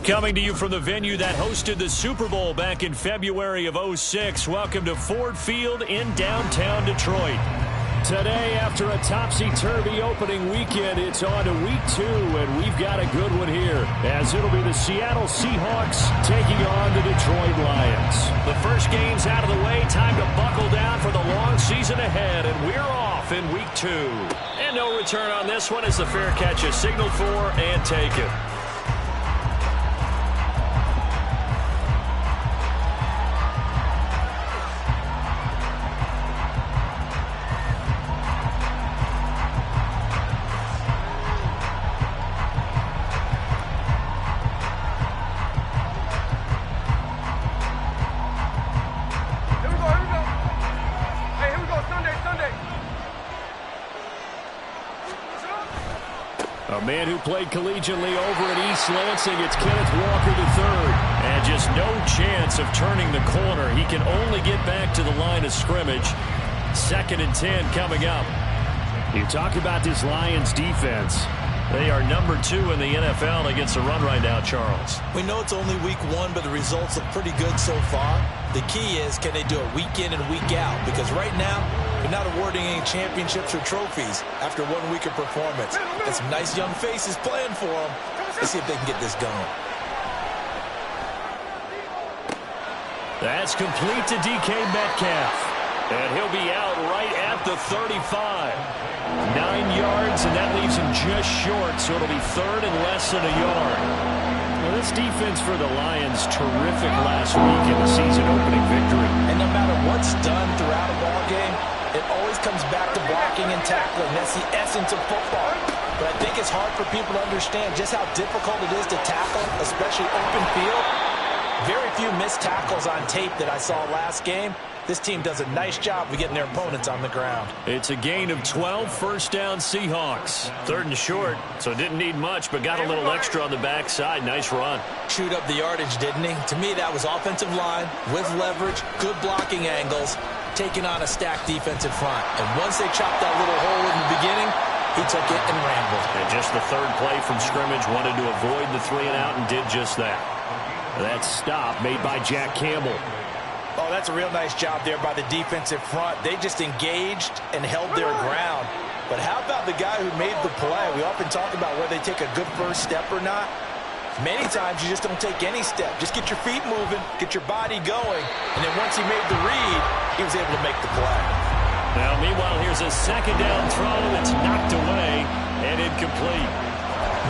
Coming to you from the venue that hosted the Super Bowl back in February of '06. Welcome to Ford Field in downtown Detroit. Today, after a topsy-turvy opening weekend, it's on to week 2, and we've got a good one here, as it'll be the Seattle Seahawks taking on the Detroit Lions. The first game's out of the way. Time to buckle down for the long season ahead, and we're off in week 2. And no return on this one as the fair catch is signaled for and taken. A man who played collegiately over at East Lansing, it's Kenneth Walker III. And just no chance of turning the corner. He can only get back to the line of scrimmage. 2nd and 10 coming up. You talk about this Lions defense. They are number 2 in the NFL against the run right now, Charles. We know it's only week 1, but the results look pretty good so far. The key is, can they do it week in and week out? Because right now, they're not awarding any championships or trophies after 1 week of performance. Got some nice young faces playing for them. Let's see if they can get this going. That's complete to DK Metcalf. And he'll be out right at the 35. 9 yards, and that leaves him just short, so it'll be 3rd and less than a yard. Well, this defense for the Lions, terrific last week in the season-opening victory. And no matter what's done throughout a ball game, it always comes back to blocking and tackling. That's the essence of football. But I think it's hard for people to understand just how difficult it is to tackle, especially open field. Very few missed tackles on tape that I saw last game. This team does a nice job of getting their opponents on the ground. It's a gain of 12, first down Seahawks. 3rd and short, so didn't need much, but got a little extra on the backside. Nice run. Chewed up the yardage, didn't he? To me, that was offensive line with leverage, good blocking angles, taking on a stacked defensive front. And once they chopped that little hole in the beginning, he took it and rambled. And just the 3rd play from scrimmage, wanted to avoid the 3 and out and did just that. That stop made by Jack Campbell. Oh, that's a real nice job there by the defensive front. They just engaged and held their ground. But how about the guy who made the play? We often talk about whether they take a good first step or not. Many times you just don't take any step. Just get your feet moving, get your body going, and then once he made the read, he was able to make the play. Now, meanwhile, here's a 2nd down throw that's knocked away and incomplete.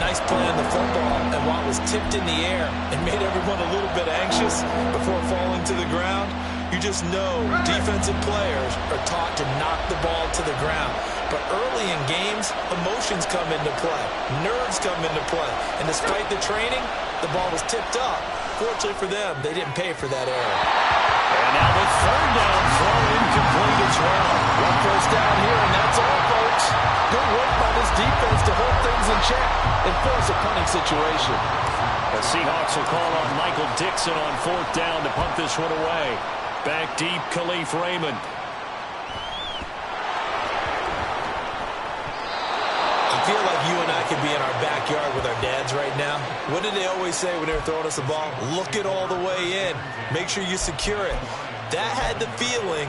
Nice play on the football, and while it was tipped in the air and made everyone a little bit anxious before falling to the ground, you just know defensive players are taught to knock the ball to the ground. But early in games, emotions come into play. Nerves come into play. And despite the training, the ball was tipped up. Fortunately for them, they didn't pay for that error. And now the 3rd down throw incomplete as well. One first down here, and that's all, folks. Good work by this defense to hold things in check and force a punting situation. The Seahawks will call on Michael Dixon on 4th down to punt this one away. Back deep, Khalif Raymond. I feel like you and I could be in our backyard with our dads right now. What did they always say when they were throwing us the ball? Look it all the way in. Make sure you secure it. That had the feeling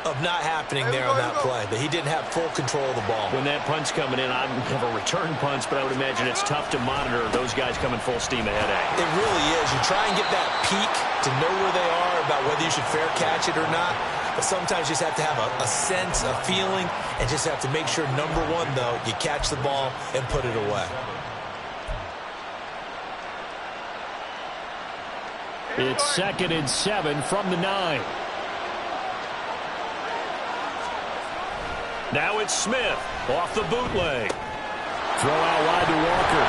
of not happening there on that play, that he didn't have full control of the ball. When that punt's coming in, I have a return punch, but I would imagine it's tough to monitor those guys coming full steam ahead at. It really is. You try and get that peek to know where they are, about whether you should fair catch it or not. But sometimes you just have to have a sense, a feeling, and just have to make sure, number one, though, you catch the ball and put it away. It's 2nd and 7 from the 9. Now it's Smith off the bootleg. Throw out wide to Walker.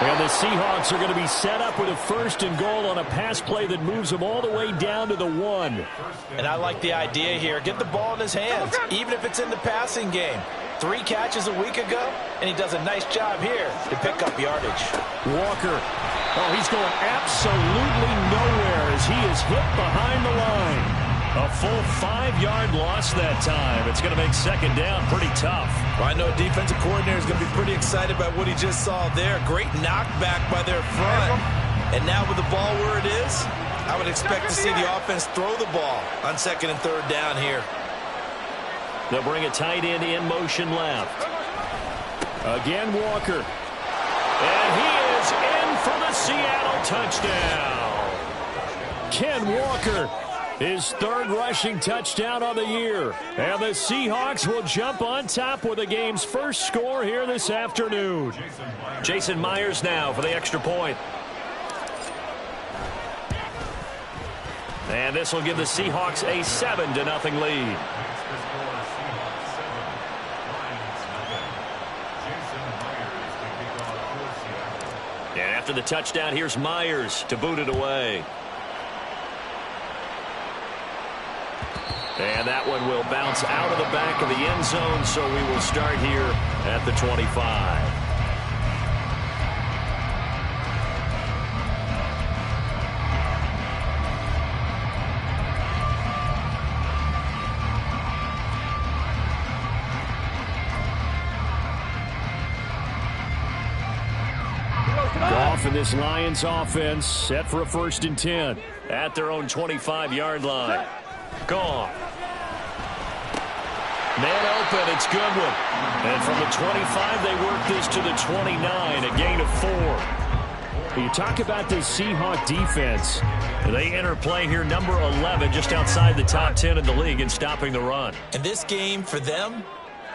And the Seahawks are going to be set up with a 1st and goal on a pass play that moves them all the way down to the 1. And I like the idea here. Get the ball in his hands, even if it's in the passing game. 3 catches a week ago, and he does a nice job here to pick up yardage. Walker. Oh, he's going absolutely nowhere as he is hit behind the line. A full 5-yard loss that time. It's going to make 2nd down pretty tough. Well, I know a defensive coordinator is going to be pretty excited about what he just saw there. Great knockback by their front. And now with the ball where it is, I would expect to see the offense throw the ball on 2nd and 3rd down here. They'll bring a tight end in motion left. Again, Walker. And he is in for the Seattle touchdown. Ken Walker, his 3rd rushing touchdown on the year. And the Seahawks will jump on top with the game's first score here this afternoon. Jason Myers now for the extra point. And this will give the Seahawks a 7-0 lead. And after the touchdown, here's Myers to boot it away. And that one will bounce out of the back of the end zone, so we will start here at the 25. Goff and this Lions offense set for a 1st and 10 at their own 25-yard line. Goff. Man open, it's Goodwin. And from the 25, they work this to the 29, a gain of 4. You talk about this Seahawk defense. They enter play here number 11, just outside the top 10 in the league in stopping the run. And this game for them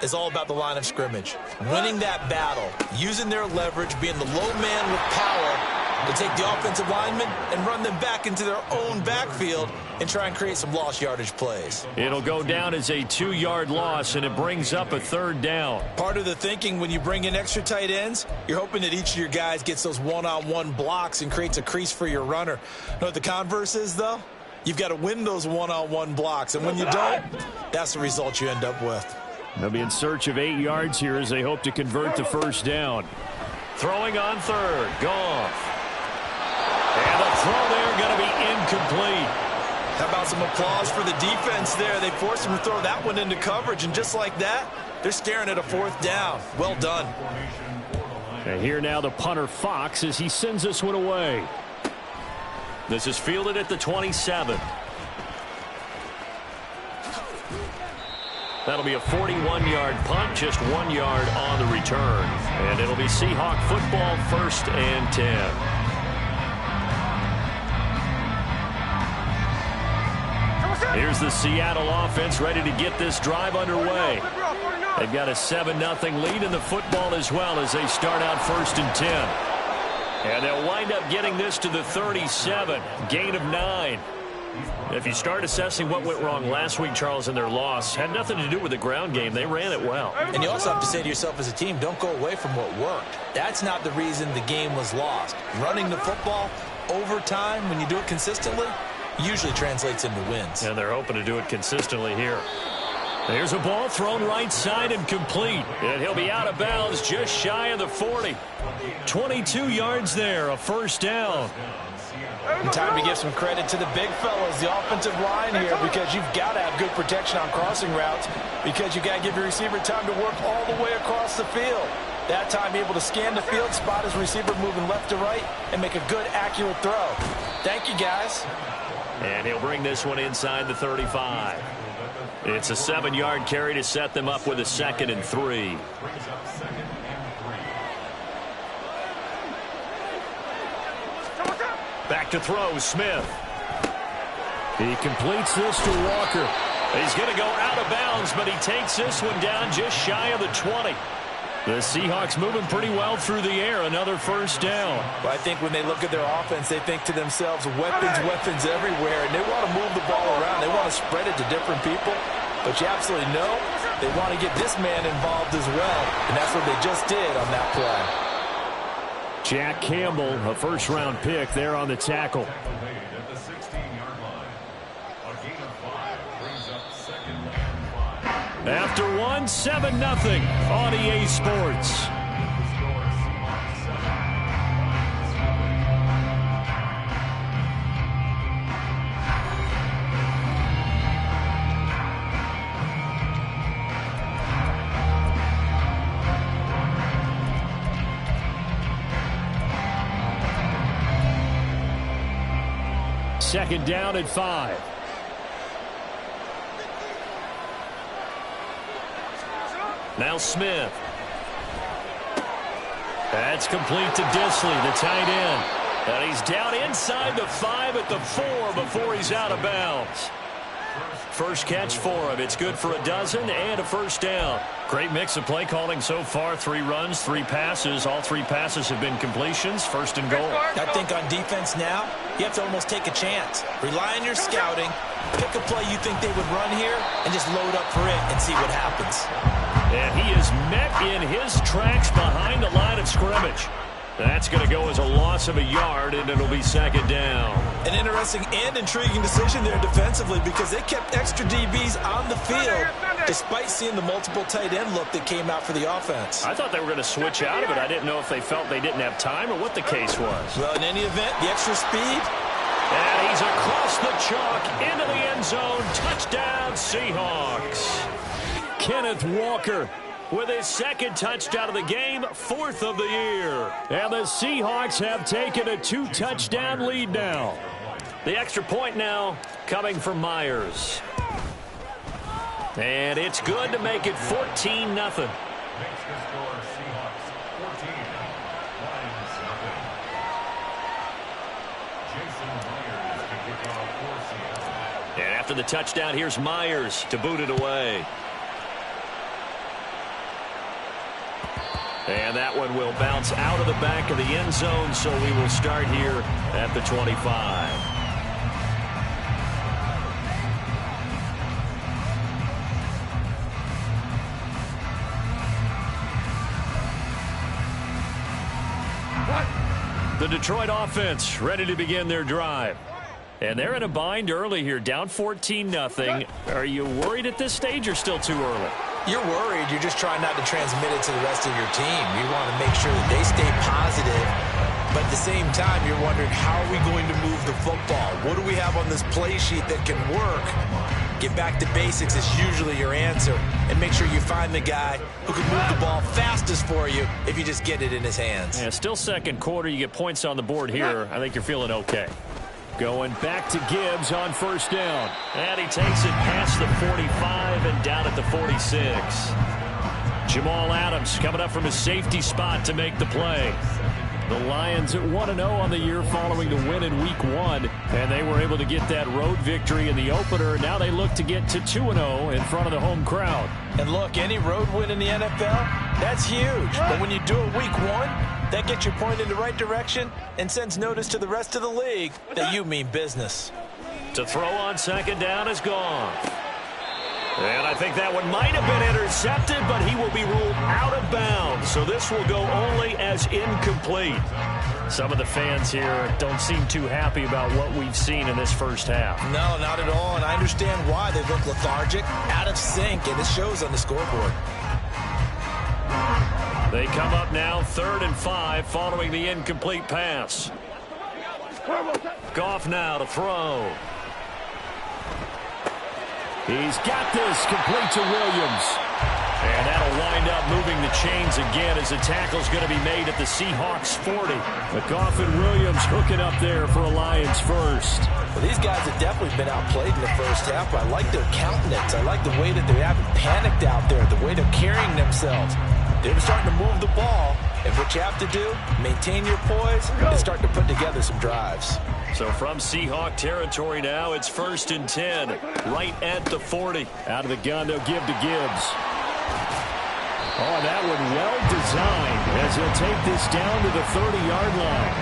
is all about the line of scrimmage. Winning that battle, using their leverage, being the low man with power to take the offensive linemen and run them back into their own backfield and try and create some lost yardage plays. It'll go down as a 2-yard loss, and it brings up a 3rd down. Part of the thinking when you bring in extra tight ends, you're hoping that each of your guys gets those one-on-one blocks and creates a crease for your runner. Know what the converse is, though? You've got to win those one-on-one blocks, and when you don't, that's the result you end up with. They'll be in search of 8 yards here as they hope to convert the 1st down. Throwing on 3rd. Goff. And the throw there going to be incomplete. How about some applause for the defense there? They forced him to throw that one into coverage, and just like that, they're staring at a 4th down. Well done. And here now the punter Fox as he sends this one away. This is fielded at the 27. That'll be a 41-yard punt, just 1 yard on the return. And it'll be Seahawk football, 1st and 10. Here's the Seattle offense ready to get this drive underway. They've got a 7-0 lead in the football as well as they start out 1st and 10. And they'll wind up getting this to the 37, gain of 9. If you start assessing what went wrong last week, Charles, in their loss, had nothing to do with the ground game. They ran it well. And you also have to say to yourself as a team, don't go away from what worked. That's not the reason the game was lost. Running the football over time, when you do it consistently, usually translates into wins. And they're hoping to do it consistently here. There's a ball thrown right side and complete. And he'll be out of bounds just shy of the 40. 22 yards there, a 1st down. And time to give some credit to the big fellas, the offensive line here, because you've got to have good protection on crossing routes, because you've got to give your receiver time to work all the way across the field. That time able to scan the field, spot his receiver moving left to right, and make a good, accurate throw. Thank you, guys. And he'll bring this one inside the 35. It's a 7-yard carry to set them up with a 2nd and 3. Back to throw, Smith. He completes this to Walker. He's going to go out of bounds, but he takes this one down just shy of the 20. The Seahawks moving pretty well through the air. Another 1st down. Well, I think when they look at their offense, they think to themselves, weapons everywhere, and they want to move the ball around. They want to spread it to different people, but you absolutely know they want to get this man involved as well, and that's what they just did on that play. Jack Campbell, a first-round pick there on the tackle. After one, 7-0 on EA Sports. Second down at 5. Now Smith. That's complete to Disley, the tight end. And he's down inside the 5 at the 4 before he's out of bounds. First catch for him. It's good for a dozen and a first down. Great mix of play calling so far. 3 runs, 3 passes. All 3 passes have been completions. First and goal. I think on defense now, you have to almost take a chance. Rely on your scouting. Pick a play you think they would run here and just load up for it and see what happens. And he is met in his tracks behind the line of scrimmage. That's going to go as a loss of a yard, and it'll be second down. An interesting and intriguing decision there defensively because they kept extra DBs on the field despite seeing the multiple tight end look that came out for the offense. I thought they were going to switch out of it. I didn't know if they felt they didn't have time or what the case was. Well, in any event, the extra speed. And he's across the chalk into the end zone. Touchdown, Seahawks. Kenneth Walker with his second touchdown of the game, 4th of the year. And the Seahawks have taken a 2-touchdown lead now. The extra point now coming from Myers. And it's good to make it 14-0. And after the touchdown, here's Myers to boot it away. And that one will bounce out of the back of the end zone, so we will start here at the 25. The Detroit offense ready to begin their drive. And they're in a bind early here, down 14-0. Are you worried at this stage or still too early? You're worried. You're just trying not to transmit it to the rest of your team. You want to make sure that they stay positive. But at the same time, you're wondering, how are we going to move the football? What do we have on this play sheet that can work? Get back to basics is usually your answer. And make sure you find the guy who can move the ball fastest for you if you just get it in his hands. Yeah, still second quarter. You get points on the board here. I think you're feeling okay. Going back to Gibbs on first down. And he takes it past the 45 and down at the 46. Jamal Adams coming up from his safety spot to make the play. The Lions at 1-0 on the year following the win in Week 1. And they were able to get that road victory in the opener. Now they look to get to 2-0 in front of the home crowd. And look, any road win in the NFL, that's huge. But when you do it Week 1, that gets you pointed in the right direction and sends notice to the rest of the league that you mean business. To throw on second down is gone. And I think that one might have been intercepted, but he will be ruled out of bounds. So this will go only as incomplete. Some of the fans here don't seem too happy about what we've seen in this first half. No, not at all, and I understand why. They look lethargic, out of sync, and it shows on the scoreboard. They come up now 3rd and 5 following the incomplete pass. Goff now to throw. He's got this complete to Williams. And that'll wind up moving the chains again as the tackle's going to be made at the Seahawks 40. But Goff and Williams hooking up there for a Lions first. Well, these guys have definitely been outplayed in the first half, but I like their countenance. I like the way that they haven't panicked out there, the way they're carrying themselves. They're starting to move the ball, and what you have to do, maintain your poise and start to put together some drives. So from Seahawk territory now, it's 1st and 10, right at the 40. Out of the gun, they'll give to Gibbs. Oh, that one well designed as he'll take this down to the 30-yard line.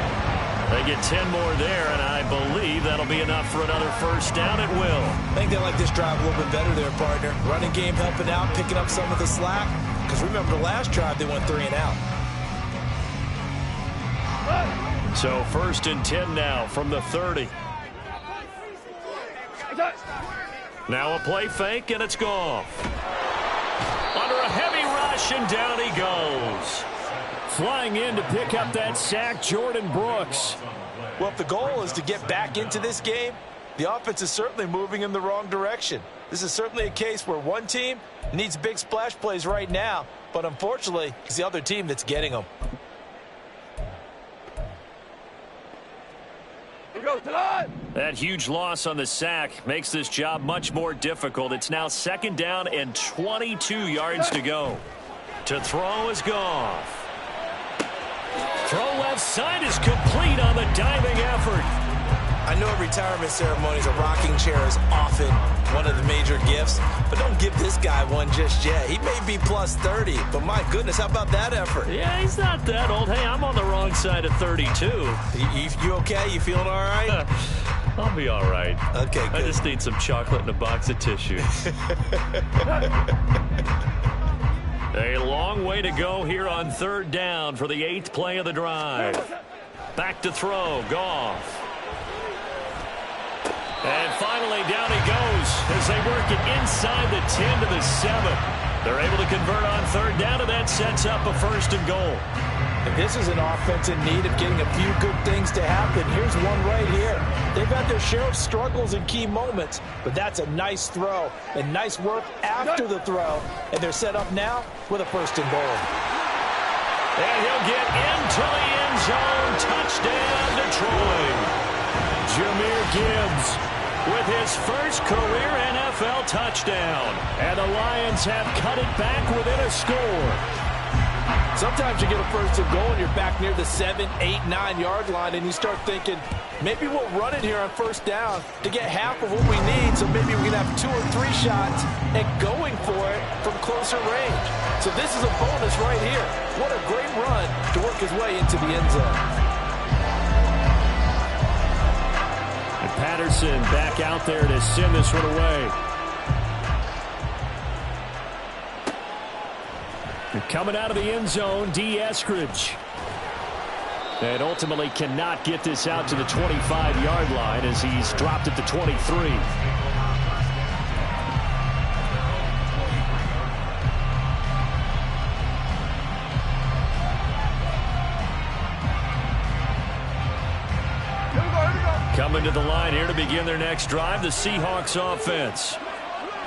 They get 10 more there, and I believe that'll be enough for another first down. It will. I think they like this drive a little bit better there, partner. Running game helping out, picking up some of the slack. Because remember, the last drive, they went 3 and out. So 1st and 10 now from the 30. Now a play fake, and it's Goff. Under a heavy rush, and down he goes. Flying in to pick up that sack, Jordan Brooks. Well, if the goal is to get back into this game, the offense is certainly moving in the wrong direction. This is certainly a case where one team needs big splash plays right now, but unfortunately, it's the other team that's getting them. That huge loss on the sack makes this job much more difficult. It's now 2nd down and 22 yards to go. To throw is Goff. Throw left side is complete on the diving effort. I know at retirement ceremonies, a rocking chair is often one of the major gifts, but don't give this guy one just yet. He may be plus 30, but my goodness, how about that effort? Yeah, he's not that old. Hey, I'm on the wrong side of 32. You okay? You feeling all right? I'll be all right. Okay, good. I just need some chocolate and a box of tissues. A long way to go here on 3rd down for the 8th play of the drive. Back to throw, Goff. And finally, down he goes as they work it inside the 10 to the 7. They're able to convert on 3rd down, and that sets up a 1st and goal. And this is an offense in need of getting a few good things to happen. Here's one right here. They've had their share of struggles in key moments, but that's a nice throw and nice work after the throw. And they're set up now with a 1st and goal. And he'll get into the end zone. Touchdown, Detroit. Jahmyr Gibbs with his first career NFL touchdown. And the Lions have cut it back within a score. Sometimes you get a 1st and goal and you're back near the 7, 8, 9-yard line, and you start thinking, maybe we'll run it here on 1st down to get half of what we need, so maybe we can have 2 or 3 shots at going for it from closer range. So this is a bonus right here. What a great run to work his way into the end zone. And Patterson back out there to send this one away. Coming out of the end zone, D. Eskridge. And ultimately cannot get this out to the 25-yard line as he's dropped it to 23. Coming to the line here to begin their next drive, the Seahawks offense.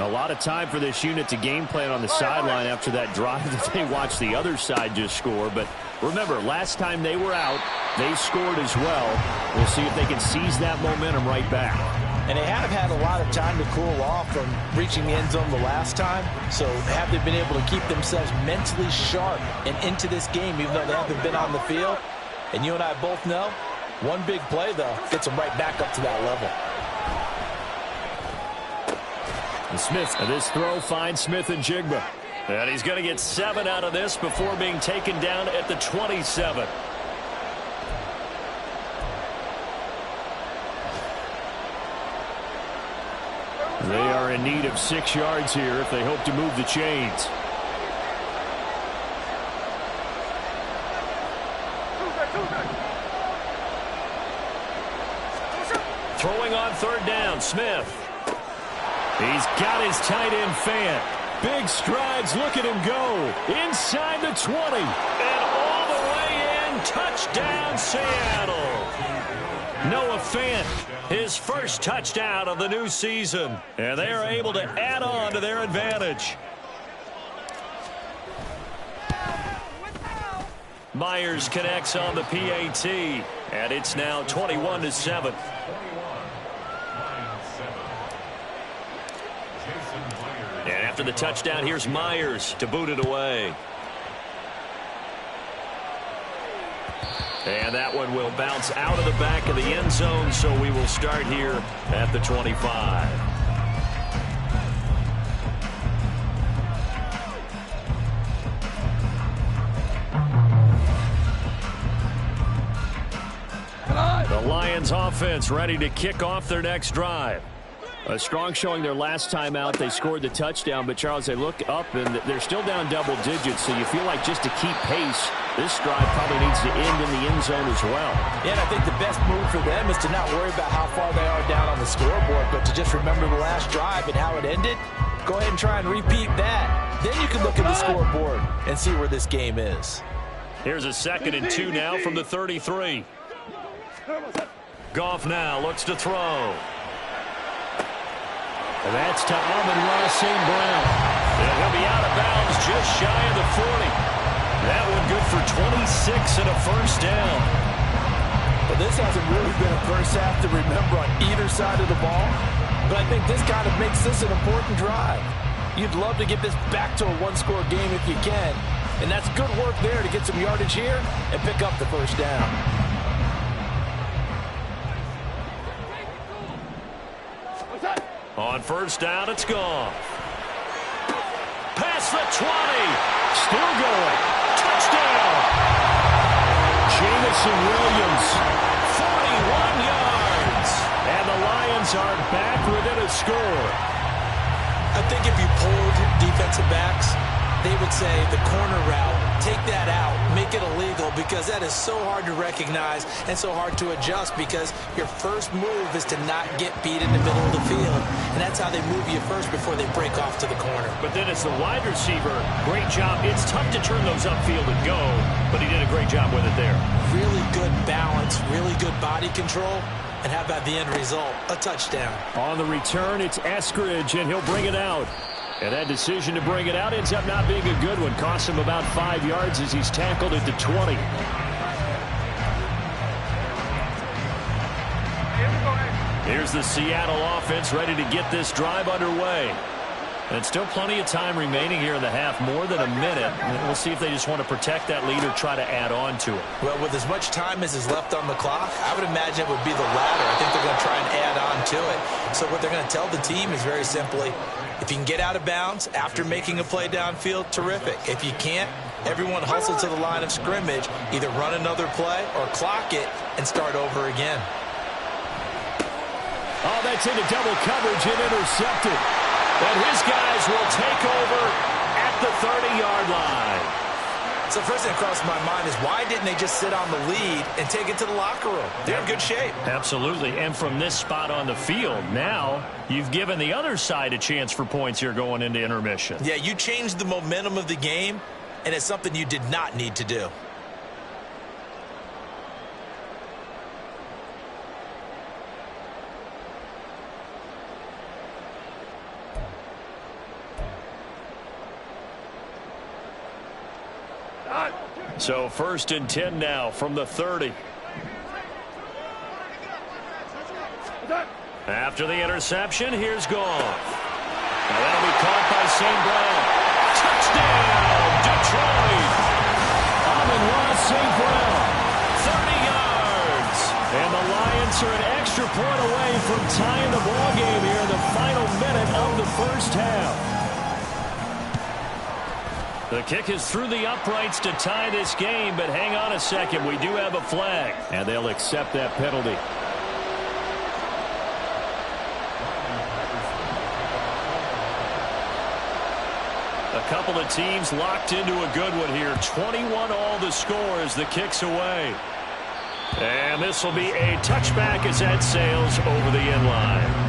A lot of time for this unit to game plan on the sideline after that drive that they watched the other side just score. But remember, last time they were out, they scored as well. We'll see if they can seize that momentum right back. And they have had a lot of time to cool off from reaching the end zone the last time. So have they been able to keep themselves mentally sharp and into this game, even though they haven't been on the field? And you and I both know, one big play, though, gets them right back up to that level. And Smith, this throw finds Smith and Jigba. And he's going to get 7 out of this before being taken down at the 27. They are in need of 6 yards here if they hope to move the chains. Throwing on 3rd down, Smith. He's got his tight end Fant. Big strides, look at him go. Inside the 20. And all the way in, touchdown Seattle. Noah Fant, his first touchdown of the new season. And they are able to add on to their advantage. Myers connects on the PAT. And it's now 21-7. And after the touchdown, here's Myers to boot it away. And that one will bounce out of the back of the end zone, so we will start here at the 25. The Lions offense ready to kick off their next drive. A strong showing their last time out. They scored the touchdown, but Charles, they look up and they're still down double digits, so you feel like just to keep pace, This drive probably needs to end in the end zone as well. Yeah, and I think the best move for them is to not worry about how far they are down on the scoreboard, but to just remember the last drive and how it ended. Go ahead and try and repeat that. Then you can look at the scoreboard and see where this game is. Here's a 2nd and 2 now from the 33. Goff now looks to throw. And that's to Amon-Ra St. Brown. And he'll be out of bounds just shy of the 40. That one good for 26 and a first down. Well, this hasn't really been a first half to remember on either side of the ball, but I think this kind of makes this an important drive. You'd love to get this back to a one-score game if you can, and that's good work there to get some yardage here and pick up the first down. On first down, it's gone. Past the 20. Still going. Touchdown. Jamison Williams, 41 yards. And the Lions are back within a score. I think if you polled defensive backs, they would say the corner route, take that out, make it illegal, because that is so hard to recognize and so hard to adjust, because your first move is to not get beat in the middle of the field. And that's how they move you first before they break off to the corner. But then as the wide receiver, great job. It's tough to turn those upfield and go, but he did a great job with it there. Really good balance, really good body control. And how about the end result? A touchdown. On the return, it's Eskridge, and he'll bring it out. And that decision to bring it out ends up not being a good one. Costs him about 5 yards as he's tackled at the 20. Here's the Seattle offense ready to get this drive underway. And still plenty of time remaining here in the half, more than a minute. And we'll see if they just want to protect that lead or try to add on to it. Well, with as much time as is left on the clock, I would imagine it would be the latter. I think they're going to try and add on to it. So what they're going to tell the team is very simply, if you can get out of bounds after making a play downfield, terrific. If you can't, everyone hustle to the line of scrimmage, either run another play or clock it and start over again. Oh, that's into double coverage and intercepted. And his guys will take over at the 30-yard line. So first thing that crossed my mind is, why didn't they just sit on the lead and take it to the locker room? They're in good shape. Absolutely. And from this spot on the field, now you've given the other side a chance for points here going into intermission. Yeah, you changed the momentum of the game, and it's something you did not need to do. So 1st and 10 now from the 30. After the interception, here's Goff. Now that'll be caught by St. Brown. Touchdown, Detroit! Amon-Ra St. Brown, 30 yards. And the Lions are an extra point away from tying the ball game here in the final minute of the first half. The kick is through the uprights to tie this game, but hang on a second. We do have a flag, and they'll accept that penalty. A couple of teams locked into a good one here. 21 all the score as the kick's away. And this will be a touchback as that sails over the end line.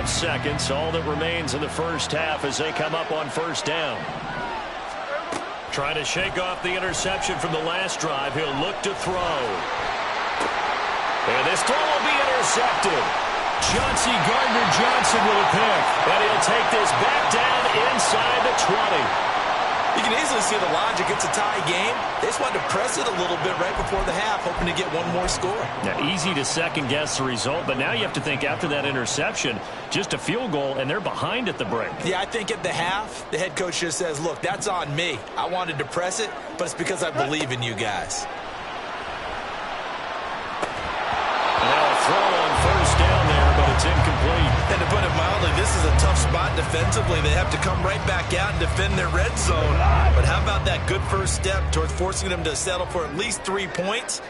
Seconds, all that remains in the first half as they come up on first down. Trying to shake off the interception from the last drive. He'll look to throw. And this throw will be intercepted. Chauncey Gardner-Johnson with a pick. And he'll take this back down inside the 20. You can easily see the logic. It's a tie game. They just wanted to press it a little bit right before the half, hoping to get one more score. Now, easy to second-guess the result, but now you have to think after that interception, just a field goal, and they're behind at the break. Yeah, I think at the half, the head coach just says, look, that's on me. I wanted to press it, but it's because I believe in you guys. And now a throw on first down there, but it's incomplete. And to put it mildly, this is a tough spot that defensively. They have to come right back out and defend their red zone. But how about that good first step towards forcing them to settle for at least 3 points?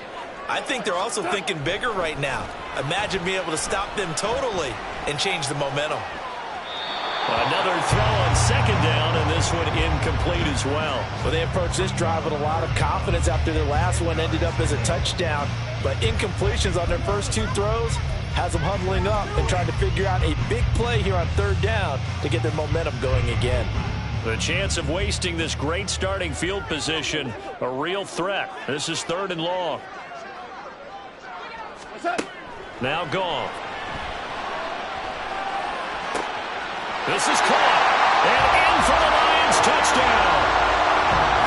I think they're also thinking bigger right now. Imagine being able to stop them totally and change the momentum. Another throw on second down, and this one incomplete as well. Well, they approached this drive with a lot of confidence after their last one ended up as a touchdown. But incompletions on their first 2 throws has them huddling up and trying to figure out a big play here on third down to get their momentum going again. The chance of wasting this great starting field position, a real threat. This is 3rd and long. Now gone. This is caught. And in for the Lions, touchdown.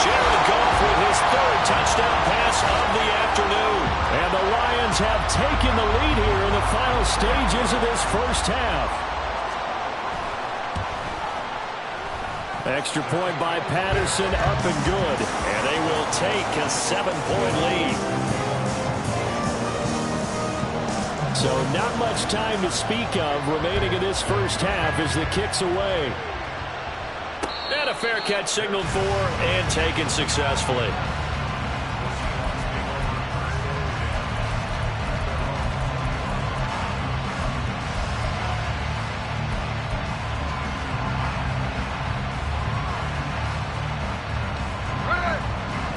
Jared Goff with his 3rd touchdown pass of the afternoon. And the Lions have taken the lead here in the final stages of this first half. Extra point by Patterson, up and good. And they will take a 7-point lead. So not much time to speak of remaining in this first half as the kick's away. And a fair catch signaled for and taken successfully.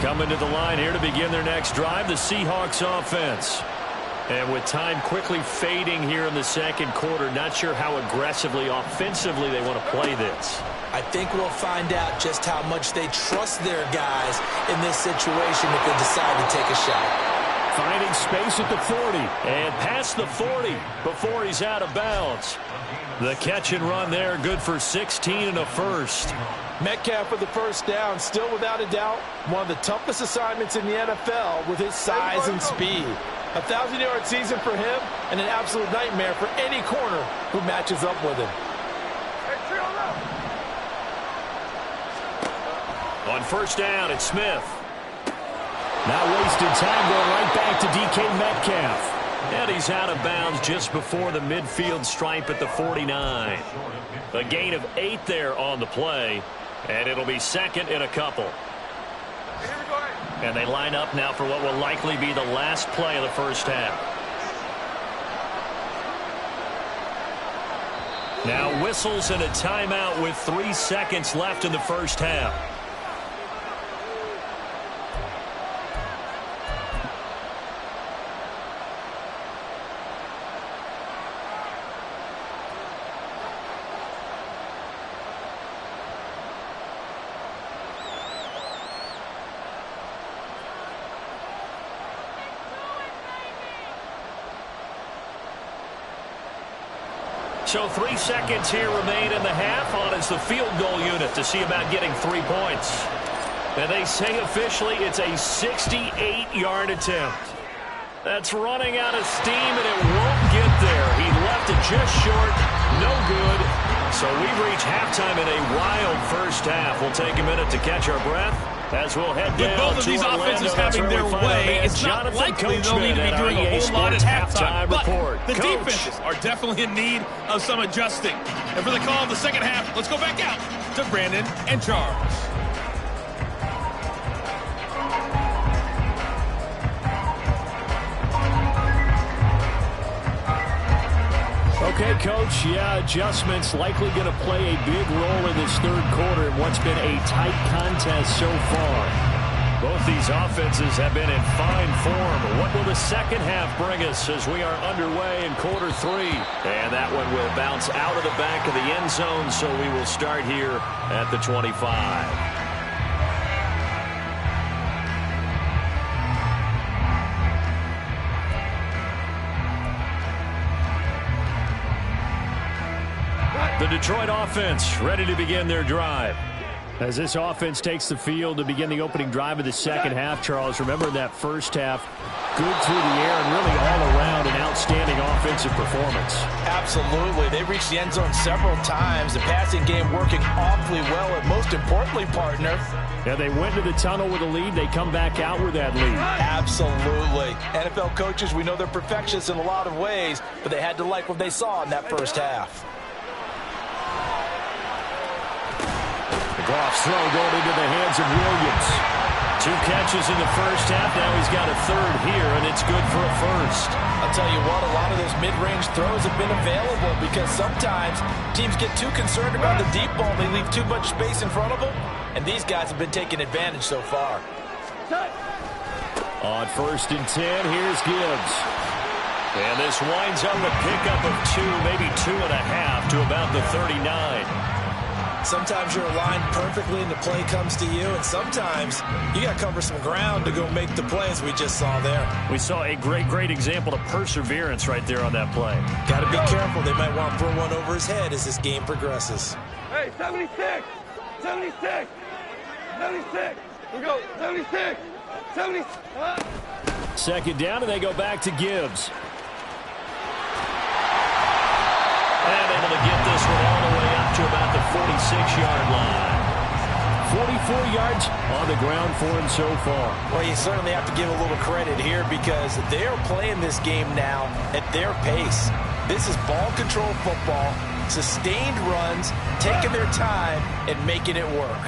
Coming to the line here to begin their next drive, the Seahawks offense. And with time quickly fading here in the second quarter, not sure how aggressively, offensively they want to play this. I think we'll find out just how much they trust their guys in this situation if they decide to take a shot. Finding space at the 40 and past the 40 before he's out of bounds. The catch and run there, good for 16 and a first. Metcalf with the first down, still without a doubt, one of the toughest assignments in the NFL with his size and speed. A 1,000-yard season for him and an absolute nightmare for any corner who matches up with him. On first down, it's Smith. Not wasting time, going right back to DK Metcalf. And he's out of bounds just before the midfield stripe at the 49. A gain of 8 there on the play, and it'll be 2nd and a couple. And they line up now for what will likely be the last play of the first half. Now whistles and a timeout with 3 seconds left in the first half. So 3 seconds here remain in the half. On is the field goal unit to see about getting 3 points. And they say officially it's a 68-yard attempt. That's running out of steam, and it won't get there. He left it just short. No good. So we've reached halftime in a wild first half. We'll take a minute to catch our breath as we'll head down. With both of these offenses having their way, it's not likely they'll need to be doing a whole lot at halftime. But the defenses are definitely in need of some adjusting. And for the call of the second half, let's go back out to Brandon and Charles. Okay, Coach, yeah, adjustments likely going to play a big role in this third quarter in what's been a tight contest so far. Both these offenses have been in fine form. What will the second half bring us as we are underway in quarter 3? And that one will bounce out of the back of the end zone, so we will start here at the 25. The Detroit offense ready to begin their drive. As this offense takes the field to begin the opening drive of the second half, Charles, remember that first half, good through the air and really all around an outstanding offensive performance. Absolutely. They reached the end zone several times. The passing game working awfully well, and most importantly, partner, yeah, they went to the tunnel with a lead. They come back out with that lead. Absolutely. NFL coaches, we know they're perfectionists in a lot of ways, but they had to like what they saw in that first half. Goff's throw going into the hands of Williams. 2 catches in the first half. Now he's got a third here, and it's good for a first. I'll tell you what, a lot of those mid-range throws have been available because sometimes teams get too concerned about the deep ball. They leave too much space in front of them, and these guys have been taking advantage so far. On 1st and 10, here's Gibbs. And this winds up a pickup of 2, maybe 2.5 to about the 39. Sometimes you're aligned perfectly and the play comes to you, and sometimes you got to cover some ground to go make the play, as we just saw there. We saw a great example of perseverance right there on that play. Got to be careful. They might want to throw one over his head as this game progresses. Hey, 76! 76! 76! We go, 76! 70! 2nd down, and they go back to Gibbs. And able to get this one all the way up to about the 46-yard line. 44 yards on the ground for him so far. Well, you certainly have to give a little credit here because they're playing this game now at their pace. This is ball control football, sustained runs, taking their time, and making it work.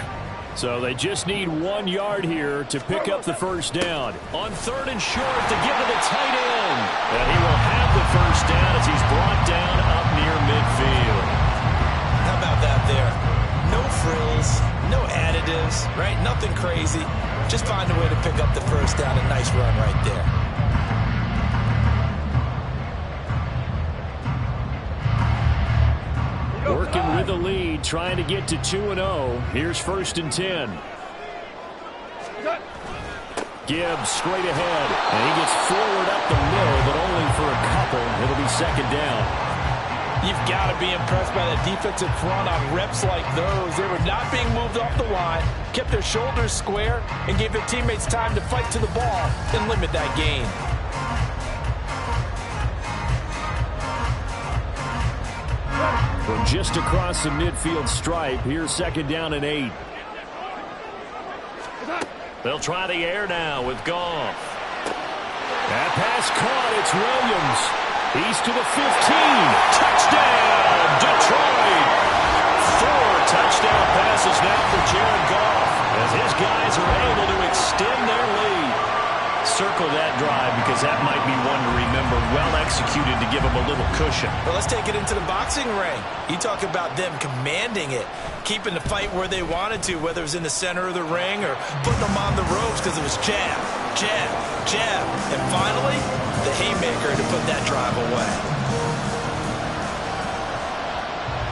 So they just need 1 yard here to pick up the first down. On 3rd and short to give to the tight end. And he will have the first down as he's brought down up near midfield. How about that there? No frills, no additives, right? Nothing crazy. Just find a way to pick up the first down. A nice run right there. Working with the lead, trying to get to 2-0. Here's 1st and 10. Gibbs straight ahead, and he gets forward up the middle, but only for a couple. It'll be 2nd down. You've got to be impressed by that defensive front on reps like those. They were not being moved off the line, kept their shoulders square, and gave their teammates time to fight to the ball and limit that gain. From just across the midfield stripe, here's 2nd down and 8. They'll try the air now with Goff. That pass caught. It's Williams. He's to the 15. Touchdown, Detroit. 4 touchdown passes now for Jared Goff as his guys are able to extend their lead. Circle that drive because that might be one to remember. Well executed to give them a little cushion. Well, let's take it into the boxing ring. You talk about them commanding it, keeping the fight where they wanted to, whether it was in the center of the ring or putting them on the ropes because it was jab, jab, jab. And finally, the haymaker to put that drive away.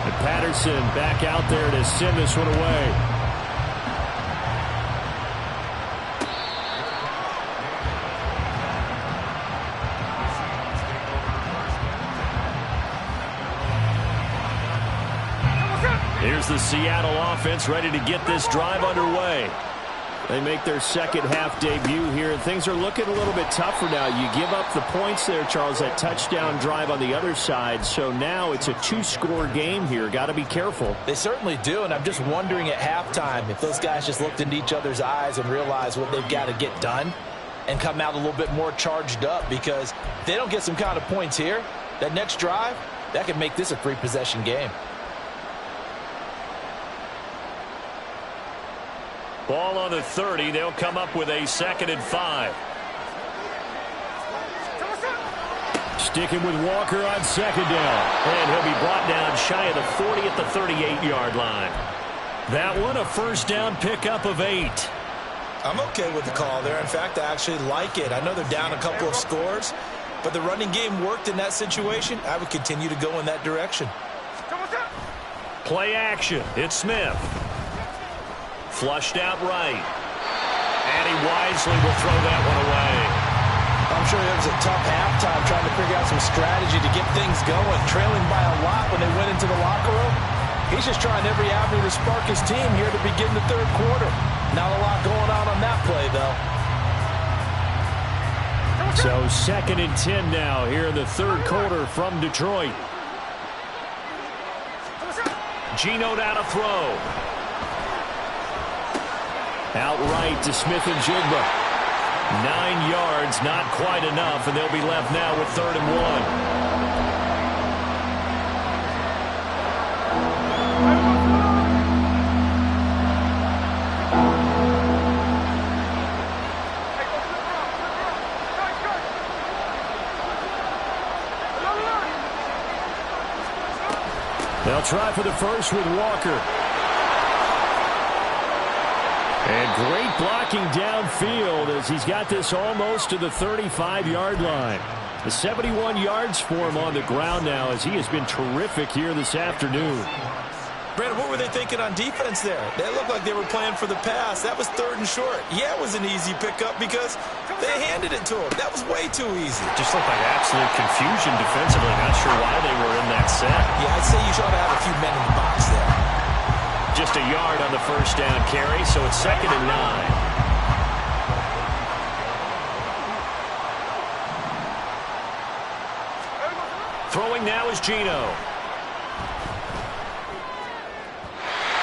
And Patterson back out there to send this one away. Here's the Seattle offense ready to get this drive underway. They make their 2nd half debut here, and things are looking a little bit tougher now. You give up the points there, Charles, that touchdown drive on the other side. So now it's a 2-score game here. Got to be careful. They certainly do, and I'm just wondering at halftime if those guys just looked into each other's eyes and realized what they've got to get done and come out a little bit more charged up, because if they don't get some kind of points here, that next drive, that could make this a 3-possession game. Ball on the 30. They'll come up with a 2nd and 5. Sticking with Walker on 2nd down. And he'll be brought down shy of the 40 at the 38-yard line. That one a 1st down pickup of 8. I'm okay with the call there. In fact, I actually like it. I know they're down a couple of scores, but the running game worked in that situation. I would continue to go in that direction. Play action. It's Smith. Flushed out right. And he wisely will throw that one away. I'm sure it was a tough halftime trying to figure out some strategy to get things going. Trailing by a lot when they went into the locker room. He's just trying every avenue to spark his team here to begin the 3rd quarter. Not a lot going on that play, though. So 2nd and 10 now here in the 3rd quarter from Detroit. Geno down to throw. Outright to Smith and Jigba. 9 yards, not quite enough, and they'll be left now with 3rd and 1. They'll try for the first with Walker. And great blocking downfield as he's got this almost to the 35-yard line. The 71 yards for him on the ground now as he has been terrific here this afternoon. Brandon, what were they thinking on defense there? They looked like they were playing for the pass. That was 3rd and short. Yeah, it was an easy pickup because they handed it to him. That was way too easy. Just looked like absolute confusion defensively. Not sure why they were in that set. Yeah, I'd say you ought to have a few men in the box there. Just a yard on the first down carry, so it's 2nd and 9. Throwing now is Geno.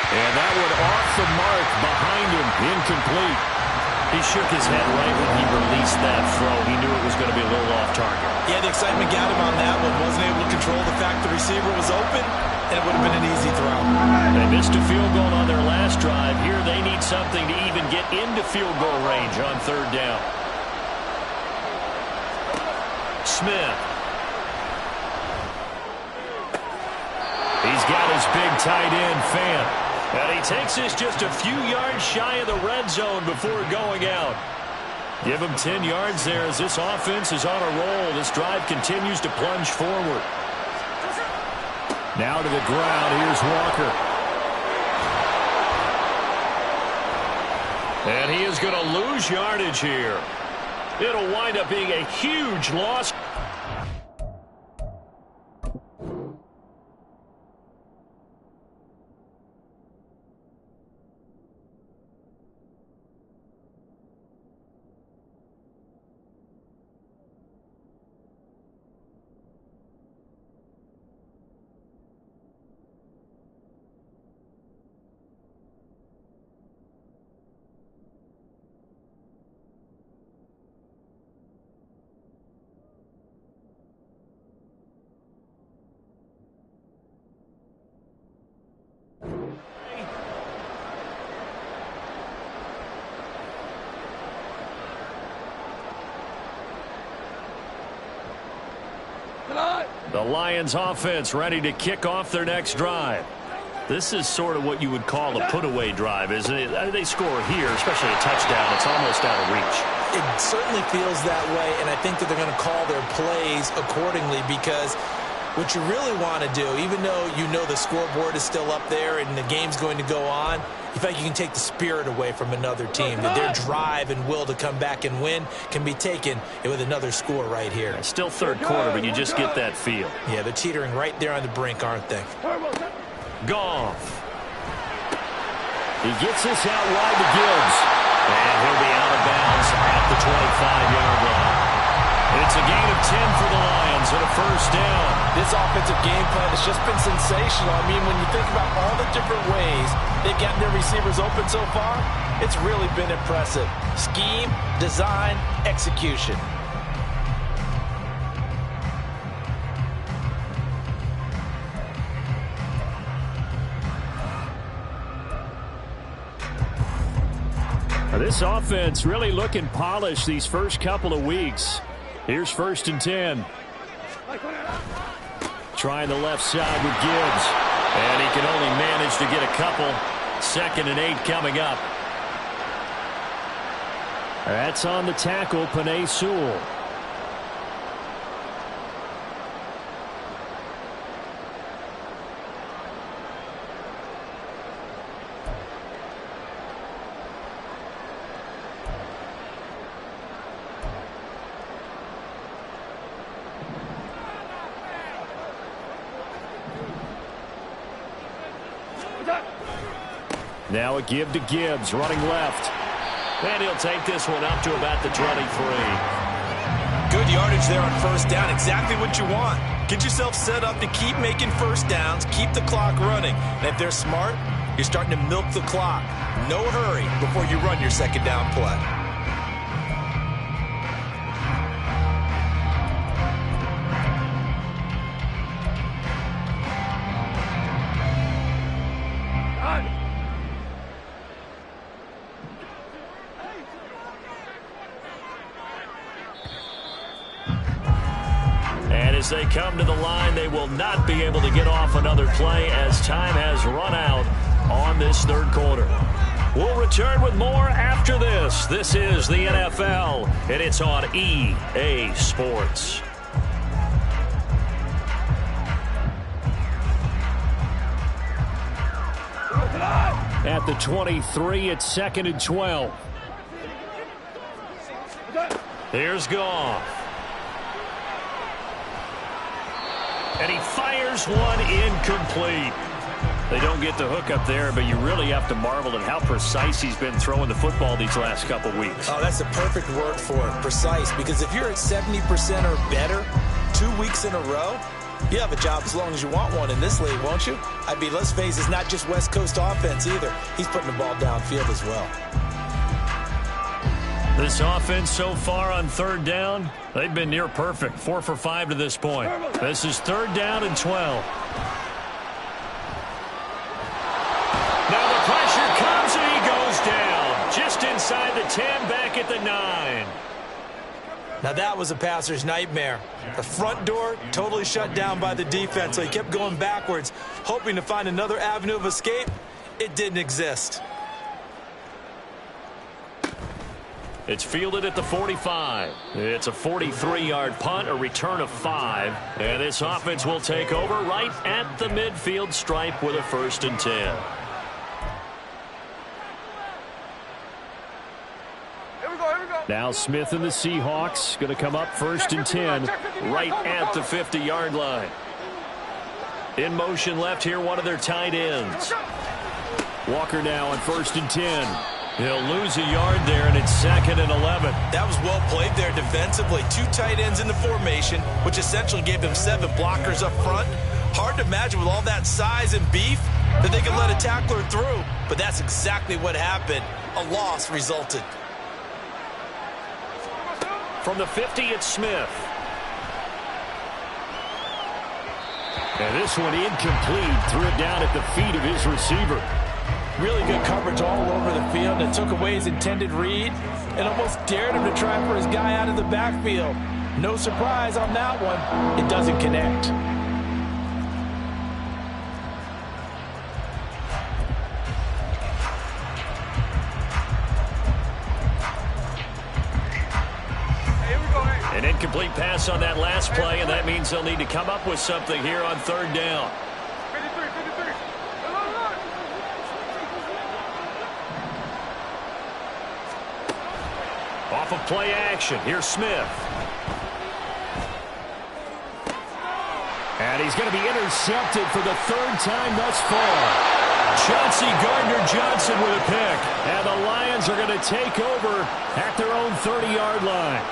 And that one off the mark behind him, incomplete. He shook his head right when he released that throw. He knew it was going to be a little off target. Yeah, the excitement got him on that one. Wasn't able to control the fact the receiver was open, and it would have been an easy throw. They missed a field goal on their last drive. Here they need something to even get into field goal range on 3rd down. Smith. He's got his big tight end, Fant. And he takes this just a few yards shy of the red zone before going out. Give him 10 yards there as this offense is on a roll. This drive continues to plunge forward. Now to the ground. Here's Walker. And he is going to lose yardage here. It'll wind up being a huge loss. The Lions offense ready to kick off their next drive. This is sort of what you would call a put-away drive, isn't it? They score here, especially a touchdown. It's almost out of reach. It certainly feels that way, and I think that they're going to call their plays accordingly because what you really want to do, even though you know the scoreboard is still up there and the game's going to go on, you feel like you can take the spirit away from another team, that their drive and will to come back and win can be taken with another score right here. It's still 3rd quarter, but you just get that feel. Yeah, they're teetering right there on the brink, aren't they? Goff. He gets this out wide to Gibbs. And he'll be out of bounds at the 25-yard line. It's a gain of 10 for the Lions and a first down. This offensive game plan has just been sensational. I mean, when you think about all the different ways they've gotten their receivers open so far, it's really been impressive. Scheme, design, execution. This offense really looking polished these first couple of weeks. Here's 1st and 10. Trying the left side with Gibbs. And he can only manage to get a couple. 2nd and 8 coming up. That's on the tackle, Penei Sewell. Now a give to Gibbs, running left. And he'll take this one up to about the 23. Good yardage there on 1st down. Exactly what you want. Get yourself set up to keep making 1st downs, keep the clock running. And if they're smart, you're starting to milk the clock. No hurry before you run your 2nd down play. as they come to the line. They will not be able to get off another play as time has run out on this third quarter. We'll return with more after this. This is the NFL, and it's on EA Sports. At the 23, it's 2nd and 12. Here's Goff. And he fires one incomplete. They don't get the hook up there, but you really have to marvel at how precise he's been throwing the football these last couple weeks. Oh, that's the perfect word for it, precise. Because if you're at 70% or better 2 weeks in a row, you have a job as long as you want one in this league, won't you? I mean, let's face it, it's not just West Coast offense either. He's putting the ball downfield as well. This offense so far on third down, they've been near perfect. 4 for 5 to this point. This is 3rd down and 12. Now the pressure comes and he goes down. Just inside the 10, back at the 9. Now that was a passer's nightmare. The front door totally shut down by the defense, so he kept going backwards, hoping to find another avenue of escape. It didn't exist. It's fielded at the 45. It's a 43-yard punt, a return of 5. And this offense will take over right at the midfield stripe with a 1st and 10. Now Smith and the Seahawks going to come up 1st and 10 right at the 50-yard line. In motion left here, one of their tight ends. Walker now on 1st and 10. He'll lose a yard there, and it's 2nd and 11. That was well played there defensively. 2 tight ends in the formation, which essentially gave them 7 blockers up front. Hard to imagine with all that size and beef that they could let a tackler through. But that's exactly what happened. A loss resulted. From the 50, it's Smith. And this one incomplete. Threw it down at the feet of his receiver. Really good coverage all over the field, and it took away his intended read and almost dared him to try for his guy out of the backfield. No surprise on that one. It doesn't connect. An incomplete pass on that last play, and that means they'll need to come up with something here on 3rd down. Off of play action, here's Smith. And he's going to be intercepted for the 3rd time thus far. Chauncey Gardner-Johnson with a pick. And the Lions are going to take over at their own 30-yard line.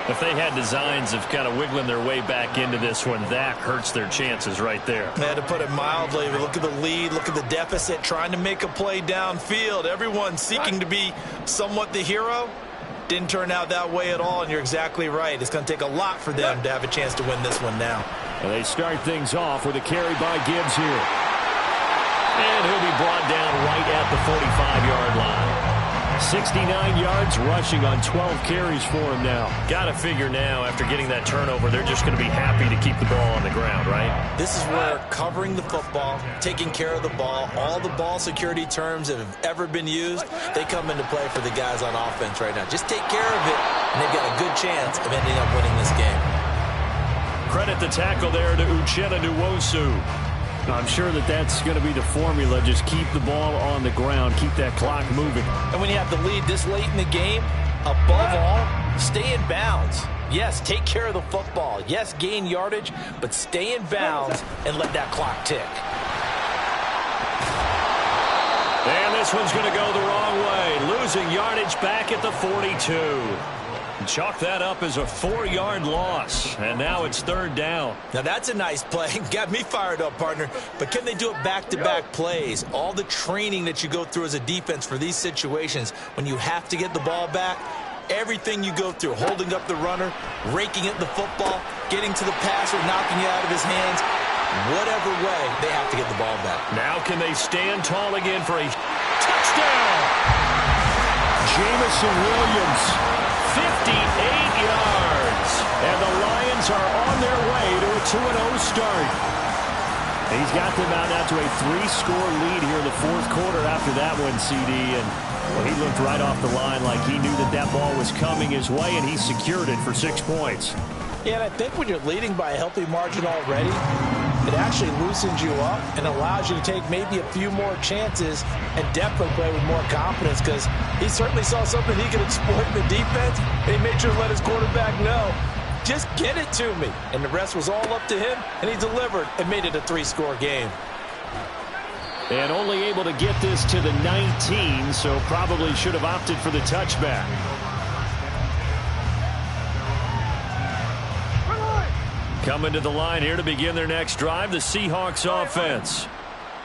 If they had designs of kind of wiggling their way back into this one, that hurts their chances right there. They had to put it mildly. Look at the lead, look at the deficit, trying to make a play downfield. Everyone seeking to be somewhat the hero. Didn't turn out that way at all, and you're exactly right. It's going to take a lot for them to have a chance to win this one now. And they start things off with a carry by Gibbs here. And he'll be brought down right at the 45-yard line. 69 yards rushing on 12 carries for him now. Got to figure now, after getting that turnover, they're just going to be happy to keep the ball on the ground, right? This is where covering the football, taking care of the ball, all the ball security terms that have ever been used, they come into play for the guys on offense right now. Just take care of it, and they've got a good chance of ending up winning this game. Credit the tackle there to Uchenna Nwosu. I'm sure that that's going to be the formula. Just keep the ball on the ground. Keep that clock moving. And when you have the lead this late in the game, above all, stay in bounds. Yes, take care of the football. Yes, gain yardage, but stay in bounds and let that clock tick. And this one's going to go the wrong way. Losing yardage back at the 42. Chalk that up as a 4-yard loss, and now it's 3rd down. Now that's a nice play. Got me fired up, partner. But can they do it back-to-back plays? All the training that you go through as a defense for these situations, when you have to get the ball back, everything you go through, holding up the runner, raking at the football, getting to the passer, knocking it out of his hands, whatever way, they have to get the ball back. Now can they stand tall again for a touchdown? Jamison Williams, 58 yards. And the Lions are on their way to a 2-0 start. He's got them out now to a 3-score lead here in the fourth quarter after that one, CD. And well, he looked right off the line like he knew that that ball was coming his way, and he secured it for 6 points. Yeah, and I think when you're leading by a healthy margin already, it actually loosens you up and allows you to take maybe a few more chances and definitely play with more confidence, because he certainly saw something he could exploit in the defense, and he made sure to let his quarterback know, just get it to me. And the rest was all up to him, and he delivered and made it a 3-score game. And only able to get this to the 19, so probably should have opted for the touchback. Coming to the line here to begin their next drive, the Seahawks offense.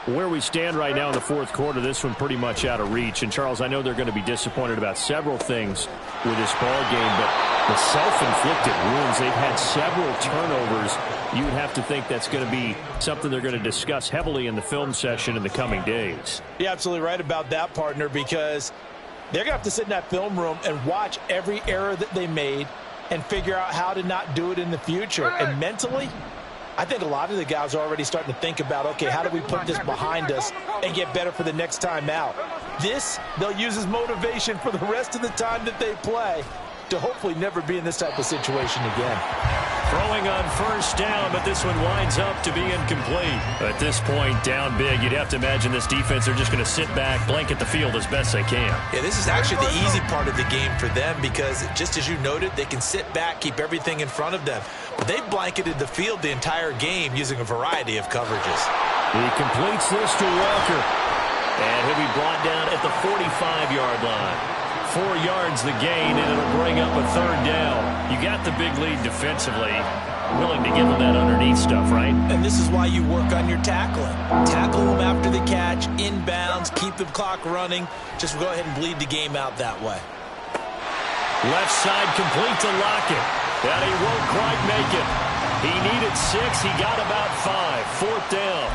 Where we stand right now in the fourth quarter, this one pretty much out of reach. And, Charles, I know they're going to be disappointed about several things with this ball game, but the self-inflicted wounds, they've had several turnovers. You would have to think that's going to be something they're going to discuss heavily in the film session in the coming days. You're absolutely right about that, partner, because they're going to have to sit in that film room and watch every error that they made and figure out how to not do it in the future. And mentally, I think a lot of the guys are already starting to think about, okay, how do we put this behind us and get better for the next time out? This, they'll use as motivation for the rest of the time that they play to hopefully never be in this type of situation again. Throwing on first down, but this one winds up to be incomplete. At this point, down big, you'd have to imagine this defense are just going to sit back, blanket the field as best they can. Yeah, this is actually the easy part of the game for them, because just as you noted, they can sit back, keep everything in front of them. But they blanketed the field the entire game using a variety of coverages. He completes this to Walker. And he'll be brought down at the 45-yard line. 4 yards the gain, and it'll bring up a third down. You got the big lead defensively. Willing to give them that underneath stuff, right? And this is why you work on your tackling. Tackle them after the catch, inbounds, keep the clock running. Just go ahead and bleed the game out that way. Left side complete to Lockett. And he won't quite make it. He needed 6. He got about 5. Fourth down.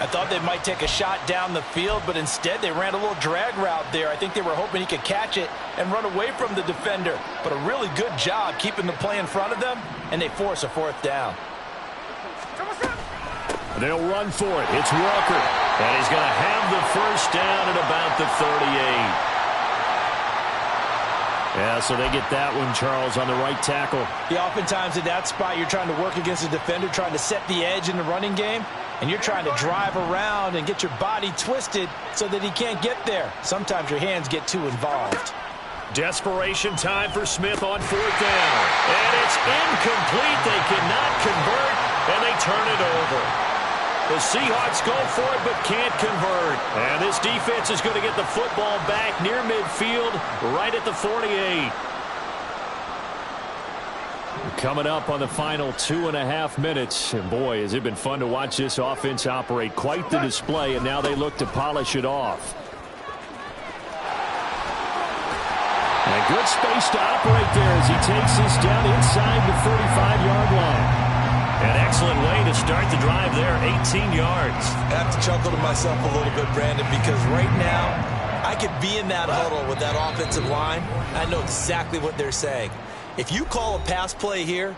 I thought they might take a shot down the field, but instead they ran a little drag route there. I think they were hoping he could catch it and run away from the defender. But a really good job keeping the play in front of them, and they force a fourth down. They'll run for it. It's Walker. And he's going to have the first down at about the 38. Yeah, so they get that one, Charles, on the right tackle. Yeah, oftentimes at that spot, you're trying to work against a defender, trying to set the edge in the running game, and you're trying to drive around and get your body twisted so that he can't get there. Sometimes your hands get too involved. Desperation time for Smith on fourth down. And it's incomplete. They cannot convert, and they turn it over. The Seahawks go for it but can't convert. And this defense is going to get the football back near midfield, right at the 48. Coming up on the final 2.5 minutes. And boy, has it been fun to watch this offense operate. Quite the display, and now they look to polish it off. And good space to operate there as he takes this down inside the 35-yard line. An excellent way to start the drive there, 18 yards. I have to chuckle to myself a little bit, Brandon, because right now I could be in that huddle with that offensive line. I know exactly what they're saying. If you call a pass play here,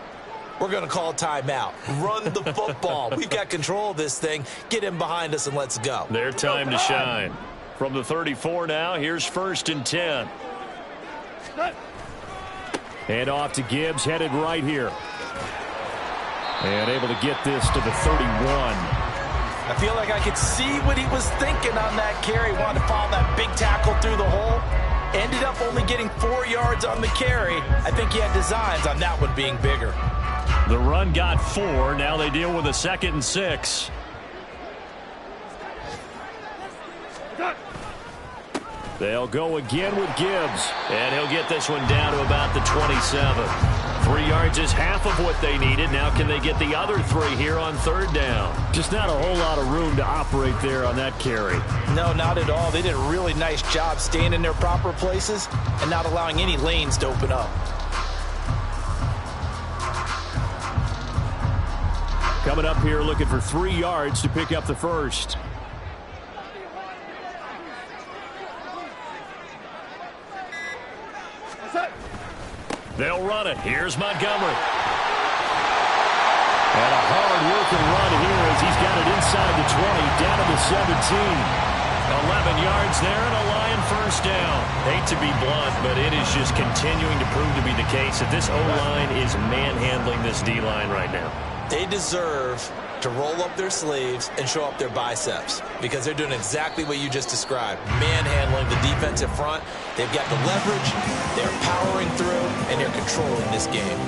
we're going to call a timeout. Run the football. We've got control of this thing. Get in behind us and let's go. Their time to shine. From the 34 now, here's 1st and 10. And off to Gibbs, headed right here. And able to get this to the 31. I feel like I could see what he was thinking on that carry. Wanted to follow that big tackle through the hole. Ended up only getting 4 yards on the carry. I think he had designs on that one being bigger. The run got 4. Now they deal with a 2nd and 6. They'll go again with Gibbs. And he'll get this one down to about the 27. 3 yards is half of what they needed. Now can they get the other 3 here on 3rd down? Just not a whole lot of room to operate there on that carry. No, not at all. They did a really nice job staying in their proper places and not allowing any lanes to open up. Coming up here looking for 3 yards to pick up the first. They'll run it. Here's Montgomery. And a hard-working run here as he's got it inside the 20, down to the 17. 11 yards there and a Lion first down. Hate to be blunt, but it is just continuing to prove to be the case that this O-line is manhandling this D-line right now. They deserve to roll up their sleeves and show up their biceps because they're doing exactly what you just described, manhandling the defensive front. They've got the leverage, they're powering through, and they're controlling this game.